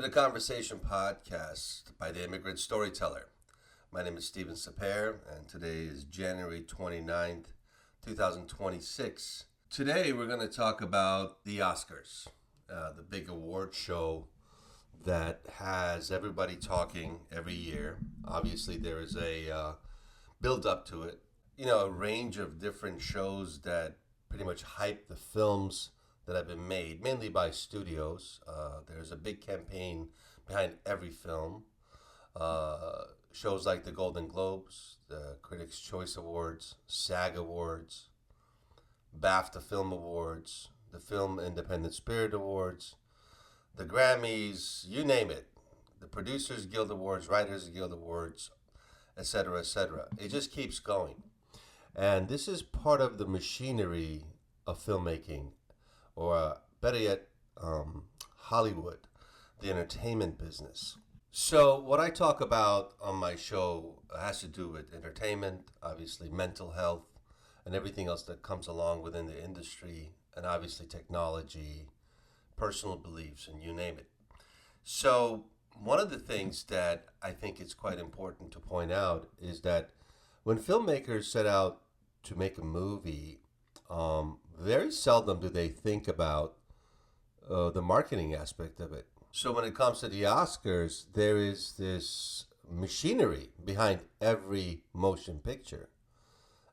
to the Conversation Podcast by the Immigrant Storyteller. My name is Stephen Saper, and today is January 29th, 2026. Today we're going to talk about the Oscars, the big award show that has everybody talking every year. Obviously, there is a build up to it. You know, a range of different shows that pretty much hype the films that have been made, mainly by studios. There's a big campaign behind every film. Shows like the Golden Globes, the Critics' Choice Awards, SAG Awards, BAFTA Film Awards, the Film Independent Spirit Awards, the Grammys, you name it, the Producers Guild Awards, Writers Guild Awards, etc., etc. It just keeps going. And this is part of the machinery of filmmaking, or better yet, Hollywood, the entertainment business. So what I talk about on my show has to do with entertainment, obviously mental health, and everything else that comes along within the industry, and obviously technology, personal beliefs, and you name it. So one of the things that I think is quite important to point out is that when filmmakers set out to make a movie, very seldom do they think about the marketing aspect of it. So when it comes to the Oscars, there is this machinery behind every motion picture.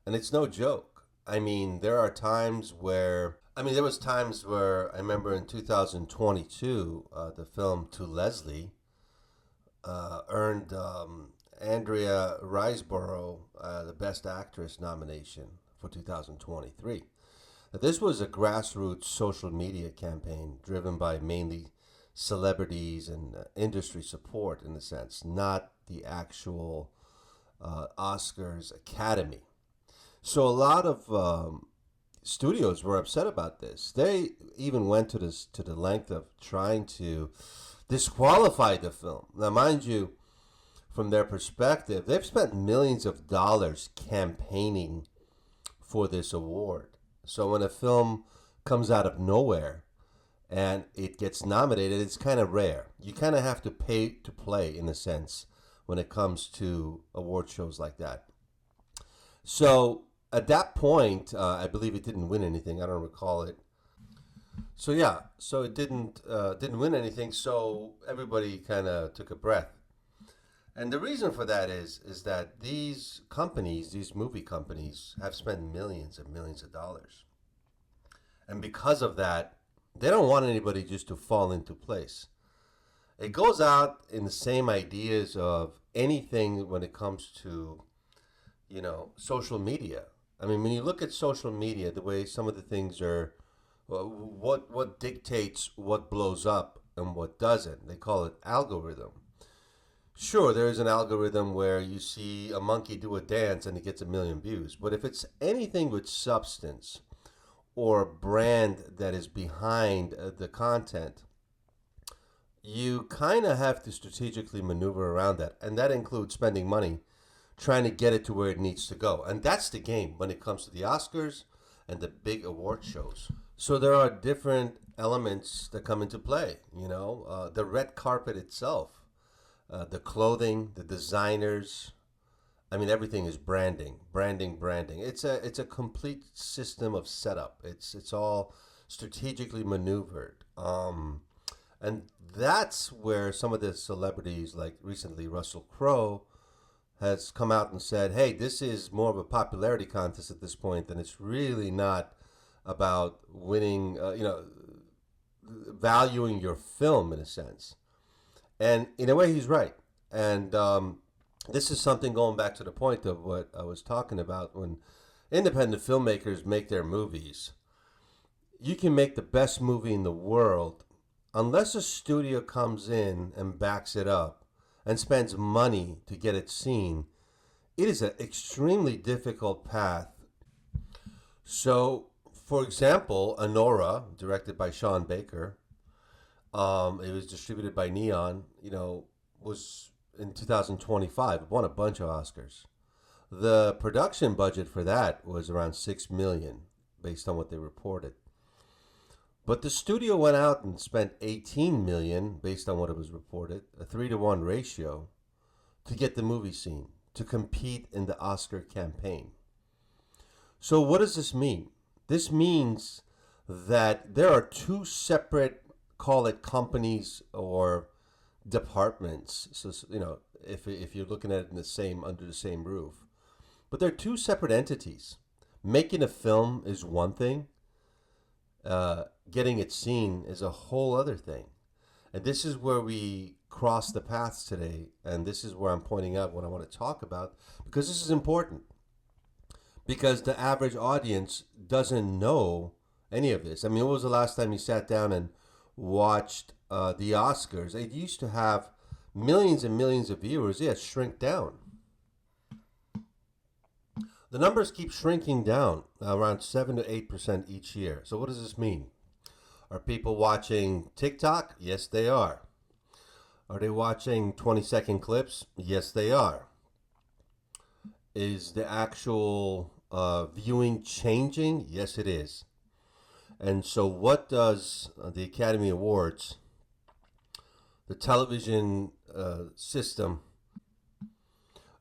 And it's no joke. I mean, there was times where I remember in 2022, the film To Leslie earned Andrea Riseborough the Best Actress nomination for 2023. This was a grassroots social media campaign driven by mainly celebrities and industry support, in a sense, not the actual Oscars Academy. So a lot of studios were upset about this. They even went to the length of trying to disqualify the film. Now, mind you, from their perspective, they've spent millions of dollars campaigning for this award. So when a film comes out of nowhere and it gets nominated, it's kind of rare. You kind of have to pay to play, in a sense, when it comes to award shows like that. So at that point, I believe it didn't win anything. I don't recall it. So it didn't win anything. So everybody kind of took a breath. And the reason for that is that these movie companies, have spent millions and millions of dollars. And because of that, they don't want anybody just to fall into place. It goes out in the same ideas of anything when it comes to, social media. I mean, when you look at social media, the way some of the things are, what dictates what blows up and what doesn't. They call it algorithm. Sure, there is an algorithm where you see a monkey do a dance and it gets 1 million views. But if it's anything with substance or brand that is behind the content, you kind of have to strategically maneuver around that. And that includes spending money trying to get it to where it needs to go. And that's the game when it comes to the Oscars and the big award shows. So there are different elements that come into play. The red carpet itself. The clothing, the designers, everything is branding. It's a complete system of setup. It's all strategically maneuvered. And that's where some of the celebrities, like recently Russell Crowe, has come out and said, hey, this is more of a popularity contest at this point, and it's really not about winning, valuing your film in a sense. And in a way, he's right. And this is something going back to the point of what I was talking about. When independent filmmakers make their movies, you can make the best movie in the world. Unless a studio comes in and backs it up and spends money to get it seen, it is an extremely difficult path. So, for example, Anora, directed by Sean Baker, it was distributed by Neon, was in 2025. It won a bunch of Oscars. The production budget for that was around $6 million, based on what they reported. But the studio went out and spent 18 million, based on what it was reported, a 3-to-1 ratio, to get the movie seen, to compete in the Oscar campaign. So what does this mean? This means that there are two separate, call it companies or departments. So if you're looking at it in the same under the same roof, but they're two separate entities. Making a film is one thing. Getting it seen is a whole other thing. And this is where we cross the paths today. And this is where I'm pointing out what I want to talk about, because this is important. Because the average audience doesn't know any of this. I mean, when was the last time you sat down and watched the Oscars? It used to have millions and millions of viewers. Yeah, shrink down. The numbers keep shrinking down, around 7 to 8% each year. So what does this mean? Are people watching TikTok? Yes, they are. Are they watching 20-second clips? Yes, they are. Is the actual viewing changing? Yes, it is. And so what does the Academy Awards, the television system,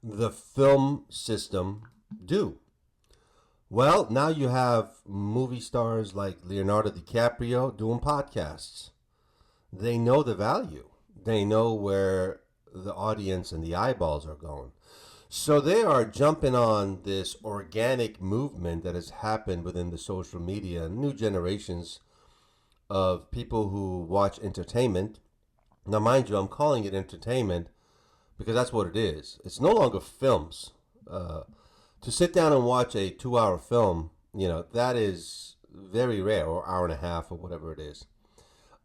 the film system do? Well, now you have movie stars like Leonardo DiCaprio doing podcasts. They know the value. They know where the audience and the eyeballs are going. So they are jumping on this organic movement that has happened within the social media, new generations of people who watch entertainment. Now, mind you, I'm calling it entertainment because that's what it is. It's no longer films. To sit down and watch a 2-hour film, that is very rare, or hour and a half, or whatever it is.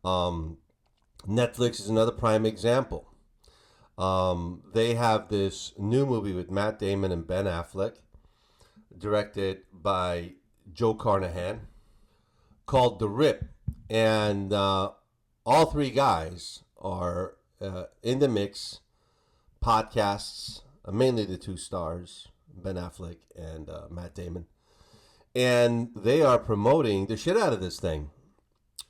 Netflix is another prime example. They have this new movie with Matt Damon and Ben Affleck, directed by Joe Carnahan, called The Rip. And all three guys are in the mix, podcasts, mainly the two stars, Ben Affleck and Matt Damon. And they are promoting the shit out of this thing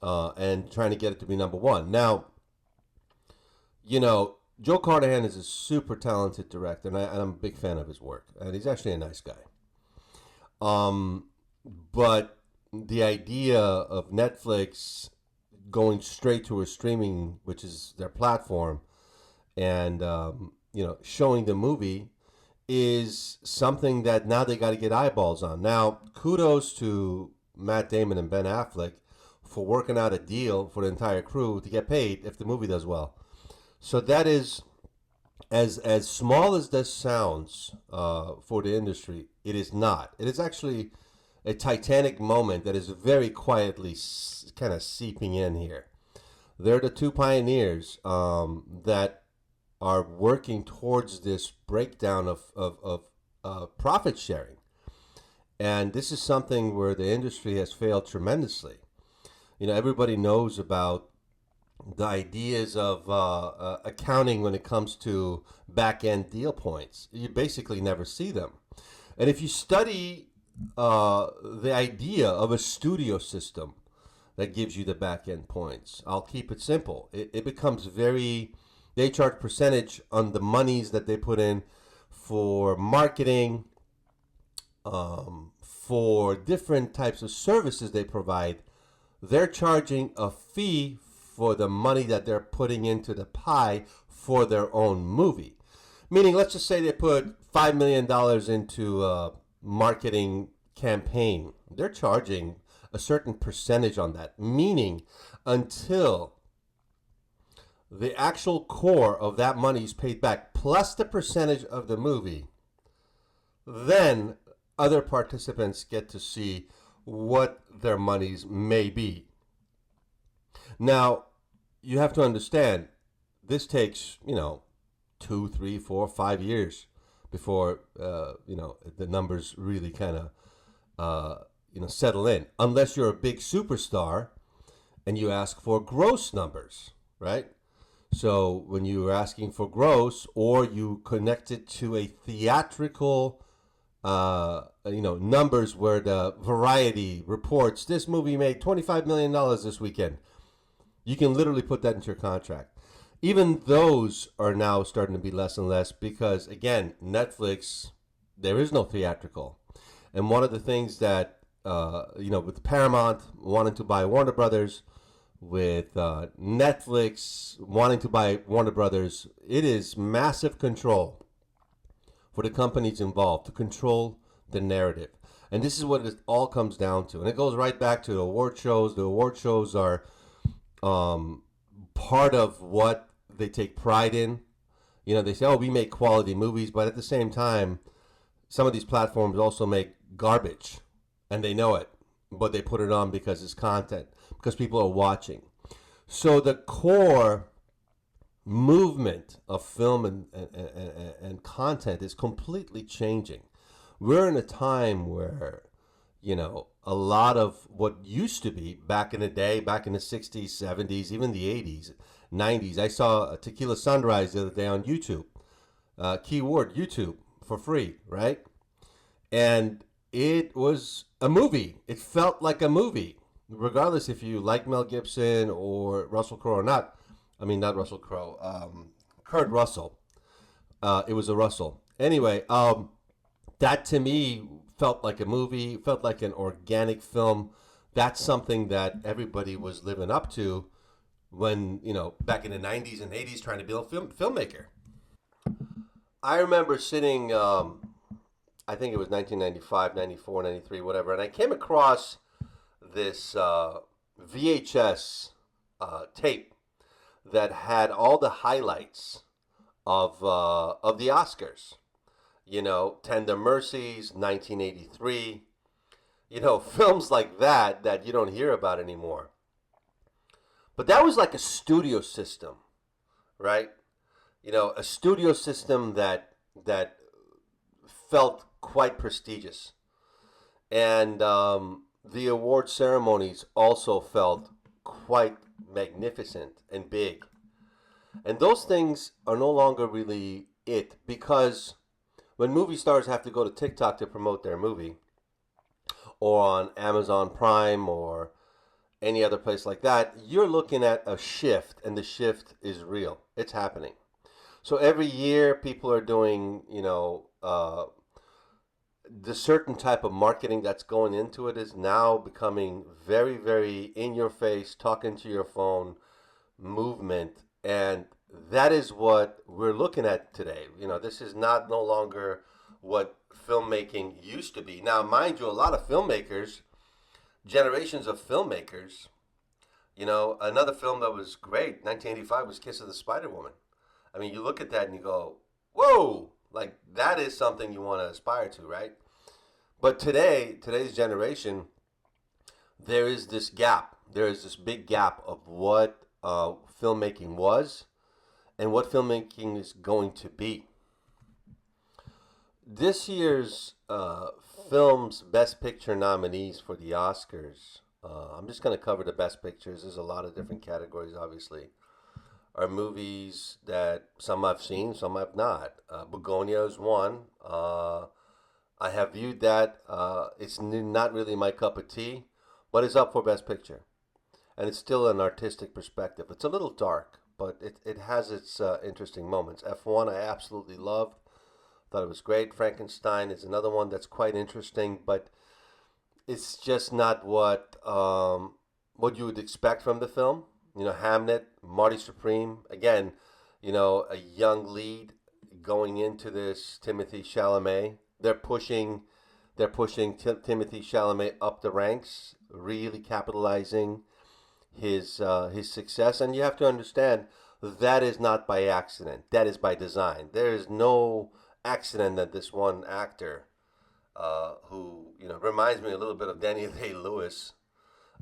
and trying to get it to be number one. Now, Joe Carnahan is a super talented director, and I'm a big fan of his work. And he's actually a nice guy. But the idea of Netflix going straight to a streaming, which is their platform, and showing the movie is something that now they got to get eyeballs on. Now, kudos to Matt Damon and Ben Affleck for working out a deal for the entire crew to get paid if the movie does well. So that is, as small as this sounds for the industry, it is not. It is actually a titanic moment that is very quietly kind of seeping in here. They're the two pioneers that are working towards this breakdown of profit sharing. And this is something where the industry has failed tremendously. Everybody knows about the ideas of accounting when it comes to back-end deal points. You basically never see them. And if you study the idea of a studio system that gives you the back-end points, I'll keep it simple. It becomes they charge percentage on the monies that they put in for marketing, for different types of services they provide. They're charging a fee for the money that they're putting into the pie for their own movie. Meaning, let's just say they put $5 million into a marketing campaign. They're charging a certain percentage on that. Meaning, until the actual core of that money is paid back, plus the percentage of the movie, then other participants get to see what their monies may be. Now, you have to understand, this takes, 2, 3, 4, 5 years before, the numbers really kind of, settle in. Unless you're a big superstar and you ask for gross numbers, right? So when you're asking for gross, or you connect it to a theatrical numbers where the Variety reports this movie made $25 million this weekend. You can literally put that into your contract. Even those are now starting to be less and less because, again, Netflix, there is no theatrical. And one of the things that, with Paramount wanting to buy Warner Brothers, with Netflix wanting to buy Warner Brothers, it is massive control for the companies involved to control the narrative. And this is what it all comes down to. And it goes right back to the award shows. The award shows are part of what they take pride in. They say, oh, we make quality movies, but at the same time, some of these platforms also make garbage, and they know it, but they put it on because it's content, because people are watching. So the core movement of film and content is completely changing. We're in a time where, a lot of what used to be back in the day, back in the 60s, 70s, even the 80s, 90s. I saw Tequila Sunrise the other day on YouTube. Keyword, YouTube, for free, right? And it was a movie. It felt like a movie, regardless if you like Mel Gibson or Russell Crowe or not. I mean, not Russell Crowe. Kurt Russell. It was a Russell. Anyway, that to me felt like a movie, felt like an organic film. That's something that everybody was living up to when, back in the 90s and 80s trying to be a filmmaker. I remember sitting, I think it was 1995, 94, 93, whatever, and I came across this VHS tape that had all the highlights of the Oscars. Tender Mercies, 1983. Films like that you don't hear about anymore. But that was like a studio system, right? A studio system that felt quite prestigious, and the award ceremonies also felt quite magnificent and big. And those things are no longer really it, because when movie stars have to go to TikTok to promote their movie, or on Amazon Prime or any other place like that, you're looking at a shift, and the shift is real. It's happening. So every year, people are doing, the certain type of marketing that's going into it is now becoming very, very in your face, talking to your phone movement. And that is what we're looking at today. This is no longer what filmmaking used to be. Now, mind you, a lot of filmmakers, generations of filmmakers, another film that was great, 1985, was Kiss of the Spider Woman. I mean, you look at that and you go, whoa, like that is something you want to aspire to, right? But today's generation, there is this gap. There is this big gap of what filmmaking was and what filmmaking is going to be. This year's film's Best Picture nominees for the Oscars, I'm just going to cover the Best Pictures. There's a lot of different categories, obviously. Are movies that some I've seen, some I've not. Begonia is one. I have viewed that. It's not really my cup of tea, but it's up for Best Picture. And it's still an artistic perspective. It's a little dark, but it has its interesting moments. F1 I absolutely loved. Thought it was great. Frankenstein is another one that's quite interesting, but it's just not what you would expect from the film. Hamnet, Marty Supreme, again, a young lead going into this, Timothy Chalamet. They're pushing Timothy Chalamet up the ranks, really capitalizing his success. And you have to understand that is not by accident. That is by design. There is no accident that this one actor, who reminds me a little bit of Daniel Day-Lewis.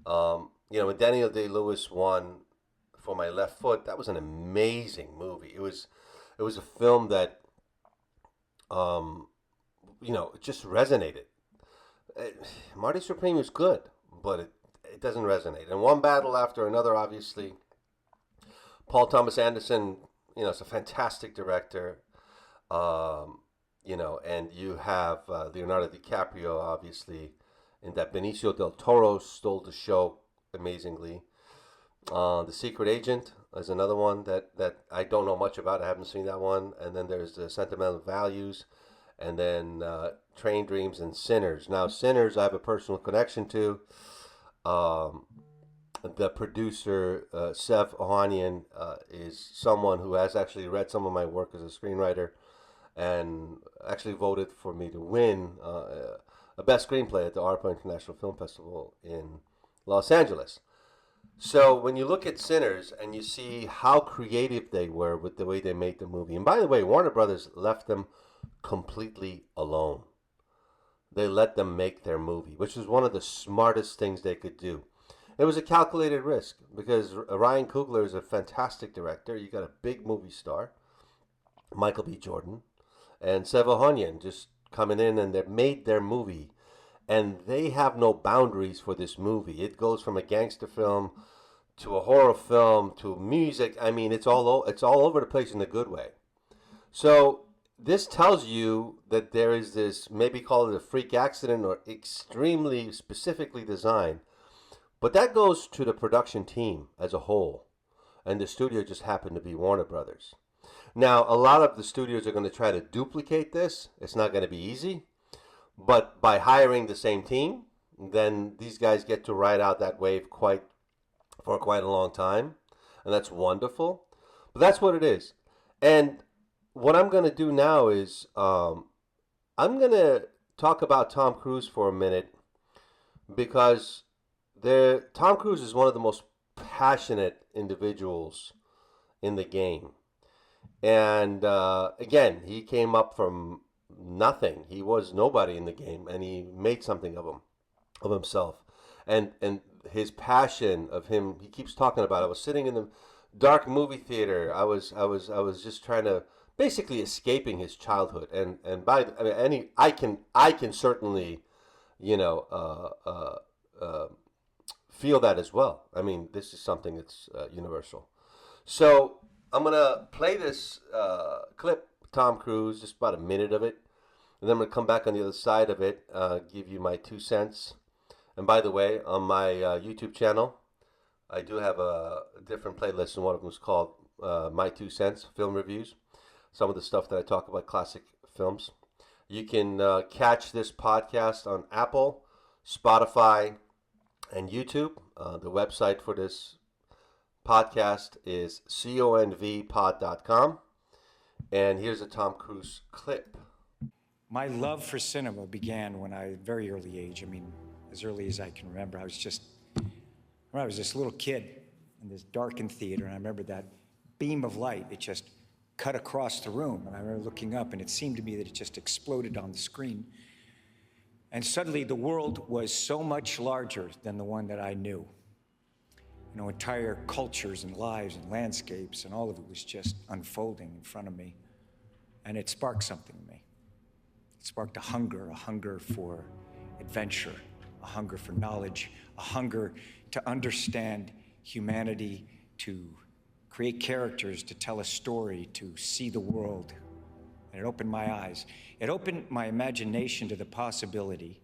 When Daniel Day-Lewis won For My Left Foot, that was an amazing movie. It was a film that it just resonated. Marty Supreme is good, but it doesn't resonate. And One Battle After Another, obviously. Paul Thomas Anderson, is a fantastic director. and you have Leonardo DiCaprio, obviously, in that. Benicio del Toro stole the show amazingly. The Secret Agent is another one that I don't know much about. I haven't seen that one. And then there's the Sentimental Values, and then Train Dreams and Sinners. Now, Sinners, I have a personal connection to. Um, the producer, Sev Ohanian, is someone who has actually read some of my work as a screenwriter and actually voted for me to win a best screenplay at the ARPA International Film Festival in Los Angeles. So when you look at Sinners and you see how creative they were with the way they made the movie, and by the way, Warner Brothers left them completely alone. They let them make their movie, which was one of the smartest things they could do. It was a calculated risk because Ryan Coogler is a fantastic director. You got a big movie star, Michael B. Jordan, and Sevahonian just coming in, and they made their movie. And they have no boundaries for this movie. It goes from a gangster film to a horror film to music. I mean, it's all over the place in a good way. So this tells you that there is this, maybe call it a freak accident or extremely specifically designed, but that goes to the production team as a whole, and the studio just happened to be Warner Brothers. Now, a lot of the studios are going to try to duplicate this. It's not going to be easy, but by hiring the same team, then these guys get to ride out that wave for quite a long time, and that's wonderful. But that's what it is. And what I'm going to do now is I'm going to talk about Tom Cruise for a minute, because Tom Cruise is one of the most passionate individuals in the game. And again, he came up from nothing. He was nobody in the game, and he made something of himself. And his passion of him, he keeps talking about. I was sitting in the dark movie theater. I was just trying to basically escaping his childhood. And by I mean, I can certainly, feel that as well. I mean, this is something that's universal. So I'm gonna play this clip, Tom Cruise, just about a minute of it, and then I'm gonna come back on the other side of it, give you my 2 cents. And by the way, on my YouTube channel, I do have a different playlist, and one of them is called My 2 Cents Film Reviews. Some of the stuff that I talk about, classic films. You can catch this podcast on Apple, Spotify, and YouTube. The website for this podcast is convpod.com. And here's a Tom Cruise clip. My love for cinema began when I, very early age, I mean, as early as I can remember. I was this little kid in this darkened theater, and I remember that beam of light, it just cut across the room. And I remember looking up, and it seemed to me that it just exploded on the screen. And suddenly the world was so much larger than the one that I knew. Entire cultures and lives and landscapes, and all of it was just unfolding in front of me. And it sparked something in me. It sparked a hunger for adventure, a hunger for knowledge, a hunger to understand humanity, to create characters, to tell a story, to see the world. And it opened my eyes. It opened my imagination to the possibility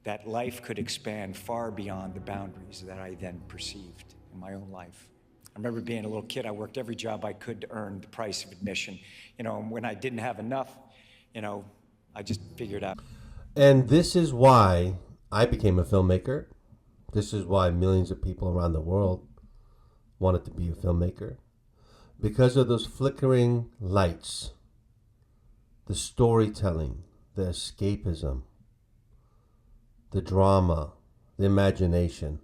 that life could expand far beyond the boundaries that I then perceived in my own life. I remember being a little kid, I worked every job I could to earn the price of admission. When I didn't have enough, I just figured out. And this is why I became a filmmaker. This is why millions of people around the world wanted to be a filmmaker. Because of those flickering lights, the storytelling, the escapism, the drama, the imagination.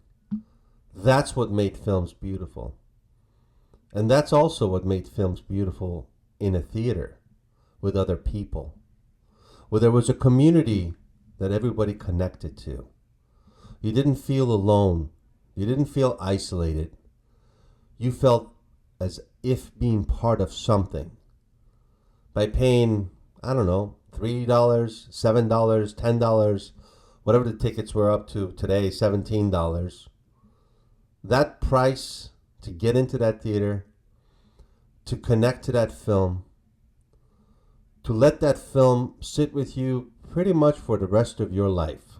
That's what made films beautiful. And that's also what made films beautiful in a theater with other people, where there was a community that everybody connected to. You didn't feel alone. You didn't feel isolated. You felt as if being part of something. By paying, I don't know, $3, $7, $10, whatever the tickets were up to today, $17. That price to get into that theater, to connect to that film, to let that film sit with you pretty much for the rest of your life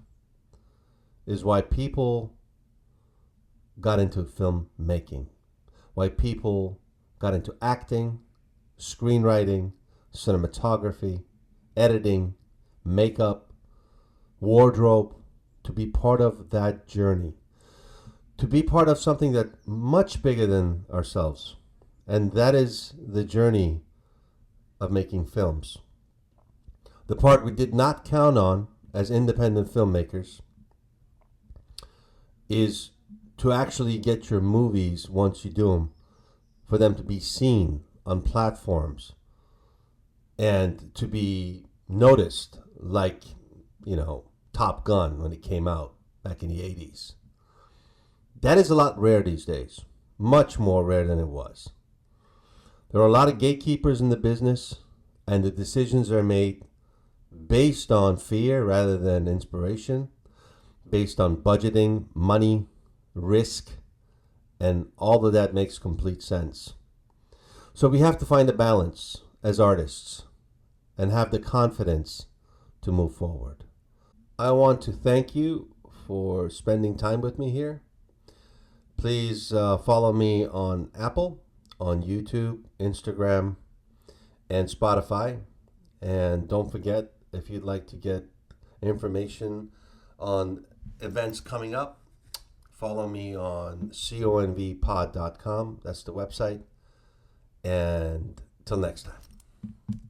is why people got into film making, why people got into acting, screenwriting, cinematography, editing, makeup, wardrobe, to be part of that journey, to be part of something that much bigger than ourselves. And that is the journey of making films. The part we did not count on as independent filmmakers is to actually get your movies, once you do them, for them to be seen on platforms and to be noticed, like, Top Gun when it came out back in the 80s. That is a lot rare these days, much more rare than it was. There are a lot of gatekeepers in the business, and the decisions are made based on fear rather than inspiration, based on budgeting, money, risk, and all of that makes complete sense. So we have to find a balance as artists and have the confidence to move forward. I want to thank you for spending time with me here. Please follow me on Apple, on YouTube, Instagram, and Spotify. And don't forget, if you'd like to get information on events coming up, follow me on convpod.com. That's the website. And till next time.